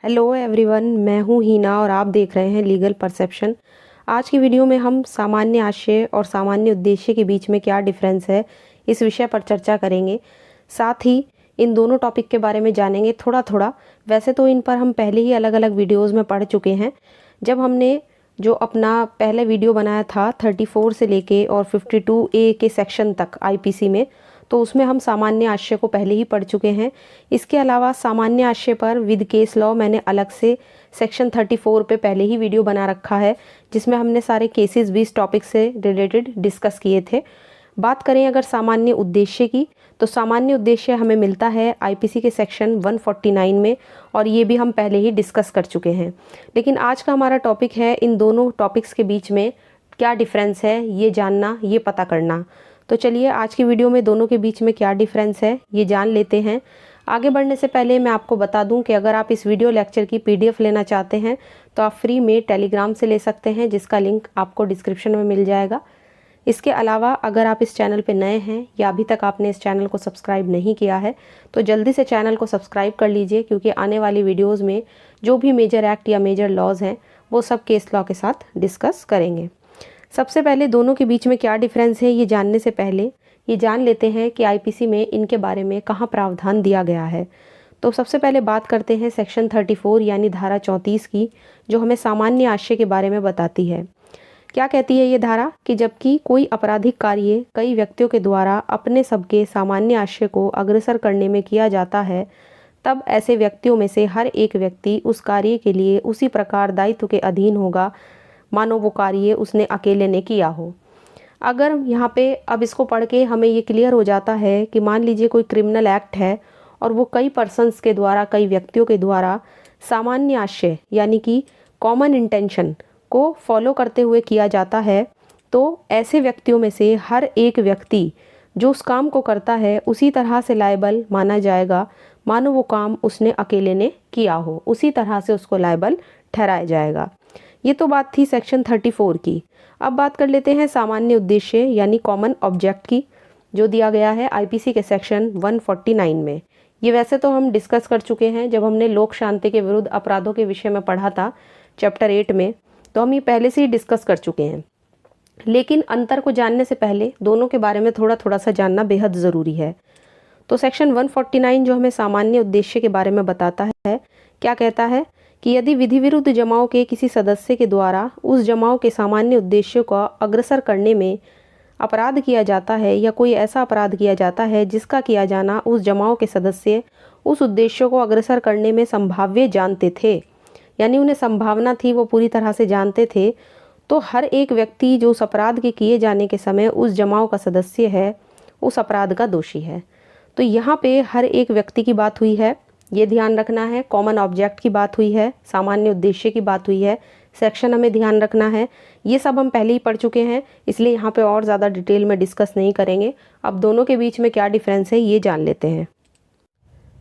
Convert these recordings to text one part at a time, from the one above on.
Hello everyone, मैं हूँ हीना और आप देख रहे हैं लीगल परसेप्शन। आज की वीडियो में हम सामान्य आशय और सामान्य उद्देश्य के बीच में क्या डिफरेंस है इस विषय पर चर्चा करेंगे। साथ ही इन दोनों टॉपिक के बारे में जानेंगे थोड़ा थोड़ा। वैसे तो इन पर हम पहले ही अलग अलग वीडियोस में पढ़ चुके हैं। जब हमने जो अपना पहले वीडियो बनाया था 34 से लेके और 52A के सेक्शन तक आईपीसी में, तो उसमें हम सामान्य आशय को पहले ही पढ़ चुके हैं। इसके अलावा सामान्य आशय पर विद केस लॉ मैंने अलग से सेक्शन 34 पे पहले ही वीडियो बना रखा है, जिसमें हमने सारे केसेस भी इस टॉपिक से रिलेटेड डिस्कस किए थे। बात करें अगर सामान्य उद्देश्य की, तो सामान्य उद्देश्य हमें मिलता है आईपीसी के सेक्शन 149 में, और ये भी हम पहले ही डिस्कस कर चुके हैं। लेकिन आज का हमारा टॉपिक है इन दोनों टॉपिक्स के बीच में क्या डिफरेंस है ये जानना, ये पता करना। तो चलिए आज की वीडियो में दोनों के बीच में क्या डिफरेंस है ये जान लेते हैं। आगे बढ़ने से पहले मैं आपको बता दूं कि अगर आप इस वीडियो लेक्चर की पीडीएफ लेना चाहते हैं तो आप फ्री में टेलीग्राम से ले सकते हैं, जिसका लिंक आपको डिस्क्रिप्शन में मिल जाएगा। इसके अलावा अगर आप इस चैनल पर नए हैं या अभी तक आपने इस चैनल को सब्सक्राइब नहीं किया है तो जल्दी से चैनल को सब्सक्राइब कर लीजिए, क्योंकि आने वाली वीडियोज़ में जो भी मेजर एक्ट या मेजर लॉज हैं वो सब केस लॉ के साथ डिस्कस करेंगे। सबसे पहले दोनों के बीच में क्या डिफरेंस है ये जानने से पहले ये जान लेते हैं कि आईपीसी में इनके बारे में कहाँ प्रावधान दिया गया है। तो सबसे पहले बात करते हैं सेक्शन 34 यानी धारा 34 की, जो हमें सामान्य आशय के बारे में बताती है। क्या कहती है ये धारा कि जबकि कोई आपराधिक कार्य कई व्यक्तियों के द्वारा अपने सबके सामान्य आशय को अग्रसर करने में किया जाता है, तब ऐसे व्यक्तियों में से हर एक व्यक्ति उस कार्य के लिए उसी प्रकार दायित्व के अधीन होगा मानो वो कार्य उसने अकेले ने किया हो। अगर यहाँ पे अब इसको पढ़ के हमें ये क्लियर हो जाता है कि मान लीजिए कोई क्रिमिनल एक्ट है और वो कई पर्सन्स के द्वारा, कई व्यक्तियों के द्वारा सामान्य आशय यानी कि कॉमन इंटेंशन को फॉलो करते हुए किया जाता है, तो ऐसे व्यक्तियों में से हर एक व्यक्ति जो उस काम को करता है उसी तरह से लायबल माना जाएगा मानो वो काम उसने अकेले ने किया हो, उसी तरह से उसको लायबल ठहराया जाएगा। ये तो बात थी सेक्शन 34 की। अब बात कर लेते हैं सामान्य उद्देश्य यानी कॉमन ऑब्जेक्ट की, जो दिया गया है आईपीसी के सेक्शन 149 में। ये वैसे तो हम डिस्कस कर चुके हैं जब हमने लोक शांति के विरुद्ध अपराधों के विषय में पढ़ा था चैप्टर 8 में, तो हम ये पहले से ही डिस्कस कर चुके हैं। लेकिन अंतर को जानने से पहले दोनों के बारे में थोड़ा थोड़ा सा जानना बेहद ज़रूरी है। तो सेक्शन 149 जो हमें सामान्य उद्देश्य के बारे में बताता है, क्या कहता है कि यदि विधि विरुद्ध जमाओं के किसी सदस्य के द्वारा उस जमाओं के सामान्य उद्देश्य को अग्रसर करने में अपराध किया जाता है या कोई ऐसा अपराध किया जाता है जिसका किया जाना उस जमाओं के सदस्य उस उद्देश्य को अग्रसर करने में संभाव्य जानते थे, यानी उन्हें संभावना थी, वो पूरी तरह से जानते थे, तो हर एक व्यक्ति जो उस अपराध के किए जाने के समय उस जमाओं का सदस्य है उस अपराध का दोषी है। तो यहाँ पे हर एक व्यक्ति की बात हुई है, ये ध्यान रखना है। कॉमन ऑब्जेक्ट की बात हुई है, सामान्य उद्देश्य की बात हुई है, सेक्शन हमें ध्यान रखना है। ये सब हम पहले ही पढ़ चुके हैं, इसलिए यहाँ पे और ज़्यादा डिटेल में डिस्कस नहीं करेंगे। अब दोनों के बीच में क्या डिफरेंस है ये जान लेते हैं।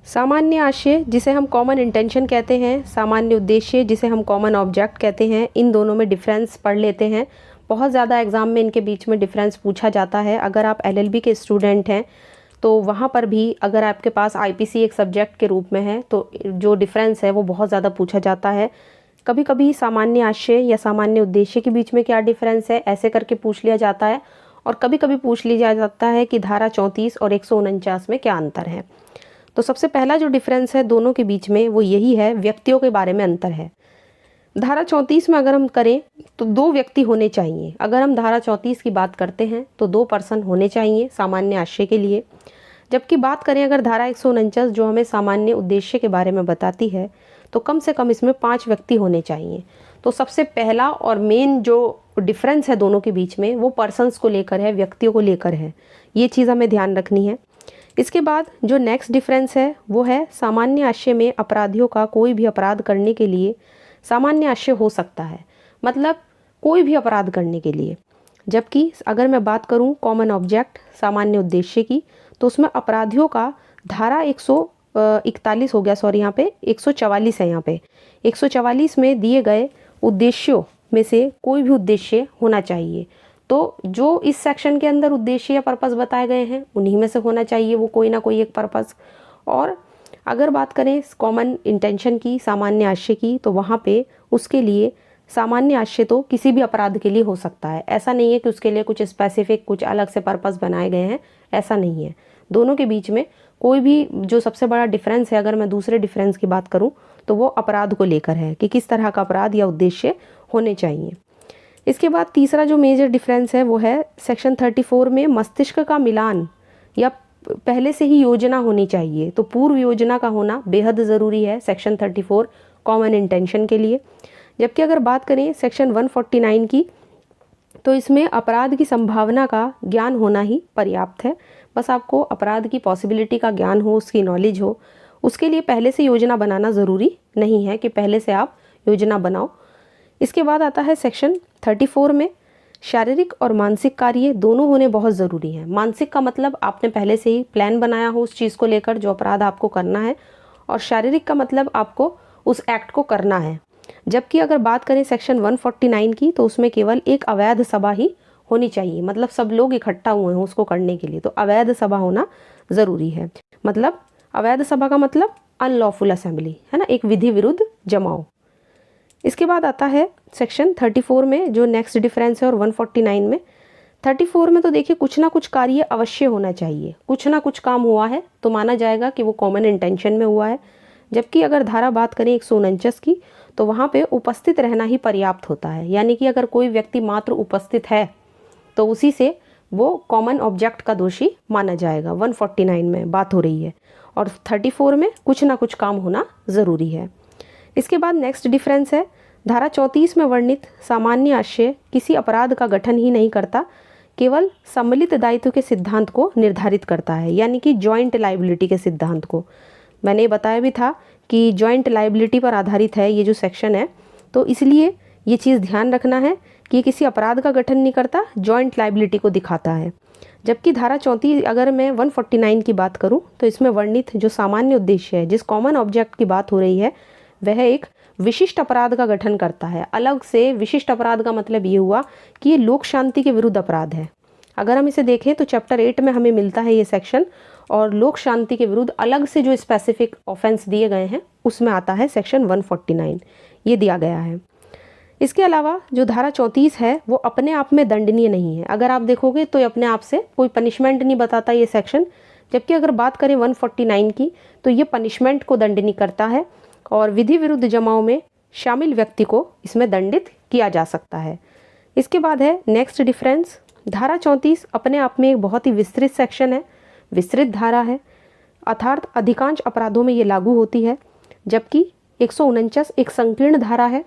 सामान्य आशय जिसे हम कॉमन इंटेंशन कहते हैं, सामान्य उद्देश्य जिसे हम कॉमन ऑब्जेक्ट कहते हैं, इन दोनों में डिफरेंस पढ़ लेते हैं। बहुत ज़्यादा एग्जाम में इनके बीच में डिफरेंस पूछा जाता है। अगर आप एलएलबी के स्टूडेंट हैं तो वहाँ पर भी अगर आपके पास आईपीसी एक सब्जेक्ट के रूप में है तो जो डिफरेंस है वो बहुत ज़्यादा पूछा जाता है। कभी कभी सामान्य आशय या सामान्य उद्देश्य के बीच में क्या डिफरेंस है ऐसे करके पूछ लिया जाता है, और कभी कभी पूछ लिया जाता है कि धारा 34 और 149 में क्या अंतर है। तो सबसे पहला जो डिफरेंस है दोनों के बीच में वो यही है, व्यक्तियों के बारे में अंतर है। धारा 34 में अगर हम करें तो 2 व्यक्ति होने चाहिए। अगर हम धारा 34 की बात करते हैं तो 2 पर्सन होने चाहिए सामान्य आशय के लिए। जबकि बात करें अगर धारा 149 जो हमें सामान्य उद्देश्य के बारे में बताती है, तो कम से कम इसमें 5 व्यक्ति होने चाहिए। तो सबसे पहला और मेन जो डिफरेंस है दोनों के बीच में वो पर्सन्स को लेकर है, व्यक्तियों को लेकर है। ये चीज़ हमें ध्यान रखनी है। इसके बाद जो नेक्स्ट डिफरेंस है वो है सामान्य आशय में अपराधियों का कोई भी अपराध करने के लिए सामान्य आशय हो सकता है, मतलब कोई भी अपराध करने के लिए। जबकि अगर मैं बात करूं कॉमन ऑब्जेक्ट सामान्य उद्देश्य की, तो उसमें अपराधियों का धारा 141 हो गया, सॉरी यहाँ पे 144 है। यहाँ पे 144 में दिए गए उद्देश्यों में से कोई भी उद्देश्य होना चाहिए। तो जो इस सेक्शन के अंदर उद्देश्य या पर्पस बताए गए हैं उन्हीं में से होना चाहिए वो कोई ना कोई एक पर्पस। और अगर बात करें कॉमन इंटेंशन की, सामान्य आशय की, तो वहाँ पे उसके लिए सामान्य आशय तो किसी भी अपराध के लिए हो सकता है। ऐसा नहीं है कि उसके लिए कुछ स्पेसिफिक कुछ अलग से पर्पस बनाए गए हैं, ऐसा नहीं है। दोनों के बीच में कोई भी जो सबसे बड़ा डिफरेंस है, अगर मैं दूसरे डिफरेंस की बात करूं तो वो अपराध को लेकर है कि किस तरह का अपराध या उद्देश्य होने चाहिए। इसके बाद तीसरा जो मेजर डिफरेंस है वो है सेक्शन 34 में मस्तिष्क का मिलान या पहले से ही योजना होनी चाहिए, तो पूर्व योजना का होना बेहद ज़रूरी है सेक्शन 34 कॉमन इंटेंशन के लिए। जबकि अगर बात करें सेक्शन 149 की, तो इसमें अपराध की संभावना का ज्ञान होना ही पर्याप्त है। बस आपको अपराध की पॉसिबिलिटी का ज्ञान हो, उसकी नॉलेज हो, उसके लिए पहले से योजना बनाना ज़रूरी नहीं है कि पहले से आप योजना बनाओ। इसके बाद आता है सेक्शन 34 में शारीरिक और मानसिक कार्य दोनों होने बहुत ज़रूरी हैं। मानसिक का मतलब आपने पहले से ही प्लान बनाया हो उस चीज़ को लेकर जो अपराध आपको करना है, और शारीरिक का मतलब आपको उस एक्ट को करना है। जबकि अगर बात करें सेक्शन 149 की, तो उसमें केवल एक अवैध सभा ही होनी चाहिए, मतलब सब लोग इकट्ठा हुए हैं उसको करने के लिए, तो अवैध सभा होना ज़रूरी है। मतलब अवैध सभा का मतलब अनलॉफुल असेंबली है ना, एक विधि विरुद्ध जमाव। इसके बाद आता है सेक्शन 34 में जो नेक्स्ट डिफरेंस है और 149 में। 34 में तो देखिए कुछ ना कुछ कार्य अवश्य होना चाहिए, कुछ ना कुछ काम हुआ है तो माना जाएगा कि वो कॉमन इंटेंशन में हुआ है। जबकि अगर धारा बात करें 149 की, तो वहाँ पे उपस्थित रहना ही पर्याप्त होता है, यानी कि अगर कोई व्यक्ति मात्र उपस्थित है तो उसी से वो कॉमन ऑब्जेक्ट का दोषी माना जाएगा। 149 में बात हो रही है, और 34 में कुछ ना कुछ काम होना ज़रूरी है। इसके बाद नेक्स्ट डिफरेंस है, धारा 34 में वर्णित सामान्य आशय किसी अपराध का गठन ही नहीं करता, केवल सम्मिलित दायित्व के सिद्धांत को निर्धारित करता है, यानी कि जॉइंट लाइबिलिटी के सिद्धांत को। मैंने बताया भी था कि जॉइंट लाइबिलिटी पर आधारित है ये जो सेक्शन है, तो इसलिए ये चीज़ ध्यान रखना है कि किसी अपराध का गठन नहीं करता, जॉइंट लाइबिलिटी को दिखाता है। जबकि धारा 34 अगर मैं 149 की बात करूं, तो इसमें वर्णित जो सामान्य उद्देश्य है, जिस कॉमन ऑब्जेक्ट की बात हो रही है, वह एक विशिष्ट अपराध का गठन करता है। अलग से विशिष्ट अपराध का मतलब ये हुआ कि ये लोक शांति के विरुद्ध अपराध है। अगर हम इसे देखें तो चैप्टर 8 में हमें मिलता है ये सेक्शन, और लोक शांति के विरुद्ध अलग से जो स्पेसिफिक ऑफेंस दिए गए हैं उसमें आता है सेक्शन 149, ये दिया गया है। इसके अलावा जो धारा 34 है वो अपने आप में दंडनीय नहीं है। अगर आप देखोगे तो ये अपने आप से कोई पनिशमेंट नहीं बताता ये सेक्शन। जबकि अगर बात करें 149 की, तो ये पनिशमेंट को दंडनीय करता है, और विधि विरुद्ध जमाव में शामिल व्यक्ति को इसमें दंडित किया जा सकता है। इसके बाद है नेक्स्ट डिफरेंस, धारा 34 अपने आप में एक बहुत ही विस्तृत सेक्शन है, विस्तृत धारा है, अर्थात अधिकांश अपराधों में ये लागू होती है। जबकि 149 एक संकीर्ण धारा है,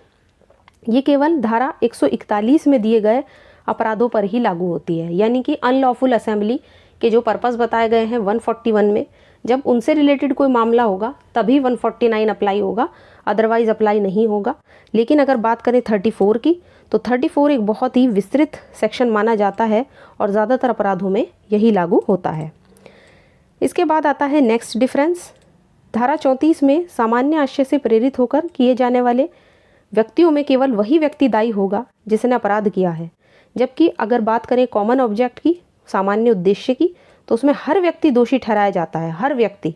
ये केवल धारा 141 में दिए गए अपराधों पर ही लागू होती है, यानी कि अनलॉफुल असेंबली के जो पर्पस बताए गए हैं 141 में, जब उनसे रिलेटेड कोई मामला होगा तभी 149 अप्लाई होगा, अदरवाइज अप्लाई नहीं होगा। लेकिन अगर बात करें 34 की, तो 34 एक बहुत ही विस्तृत सेक्शन माना जाता है और ज़्यादातर अपराधों में यही लागू होता है। इसके बाद आता है नेक्स्ट डिफरेंस, धारा 34 में सामान्य आशय से प्रेरित होकर किए जाने वाले व्यक्तियों में केवल वही व्यक्ति दायी होगा जिसने अपराध किया है। जबकि अगर बात करें कॉमन ऑब्जेक्ट की, सामान्य उद्देश्य की, तो उसमें हर व्यक्ति दोषी ठहराया जाता है, हर व्यक्ति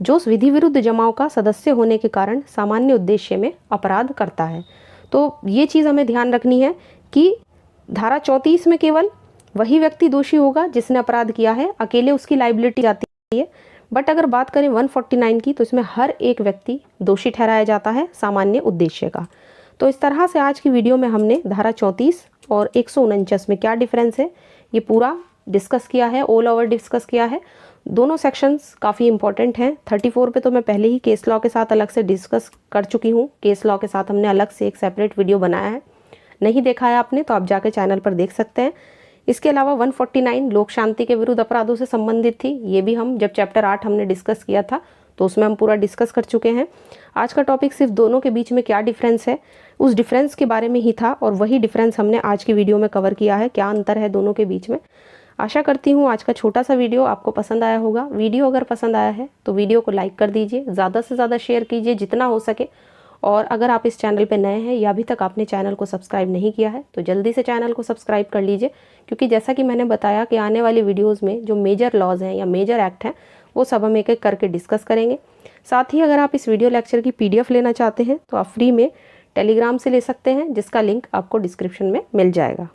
जो विधि विरुद्ध जमाव का सदस्य होने के कारण सामान्य उद्देश्य में अपराध करता है। तो ये चीज़ हमें ध्यान रखनी है कि धारा 34 में केवल वही व्यक्ति दोषी होगा जिसने अपराध किया है, अकेले उसकी लाइबिलिटी जाती है। बट अगर बात करें 149 की, तो इसमें हर एक व्यक्ति दोषी ठहराया जाता है सामान्य उद्देश्य का। तो इस तरह से आज की वीडियो में हमने धारा 34 और 149 में क्या डिफरेंस है ये पूरा डिस्कस किया है, ऑल ओवर डिस्कस किया है। दोनों सेक्शंस काफ़ी इंपॉर्टेंट हैं। 34 पे तो मैं पहले ही केस लॉ के साथ अलग से डिस्कस कर चुकी हूँ, केस लॉ के साथ हमने अलग से एक सेपरेट वीडियो बनाया है, नहीं देखा है आपने तो आप जाके चैनल पर देख सकते हैं। इसके अलावा 149 लोक शांति के विरुद्ध अपराधों से संबंधित थी, ये भी हम जब चैप्टर 8 हमने डिस्कस किया था तो उसमें हम पूरा डिस्कस कर चुके हैं। आज का टॉपिक सिर्फ दोनों के बीच में क्या डिफरेंस है उस डिफरेंस के बारे में ही था, और वही डिफरेंस हमने आज की वीडियो में कवर किया है, क्या अंतर है दोनों के बीच में। आशा करती हूँ आज का छोटा सा वीडियो आपको पसंद आया होगा। वीडियो अगर पसंद आया है तो वीडियो को लाइक कर दीजिए, ज़्यादा से ज़्यादा शेयर कीजिए जितना हो सके। और अगर आप इस चैनल पे नए हैं या अभी तक आपने चैनल को सब्सक्राइब नहीं किया है तो जल्दी से चैनल को सब्सक्राइब कर लीजिए, क्योंकि जैसा कि मैंने बताया कि आने वाली वीडियोस में जो मेजर लॉज हैं या मेजर एक्ट हैं वो सब हम एक एक करके डिस्कस करेंगे। साथ ही अगर आप इस वीडियो लेक्चर की PDF लेना चाहते हैं तो आप फ्री में टेलीग्राम से ले सकते हैं, जिसका लिंक आपको डिस्क्रिप्शन में मिल जाएगा।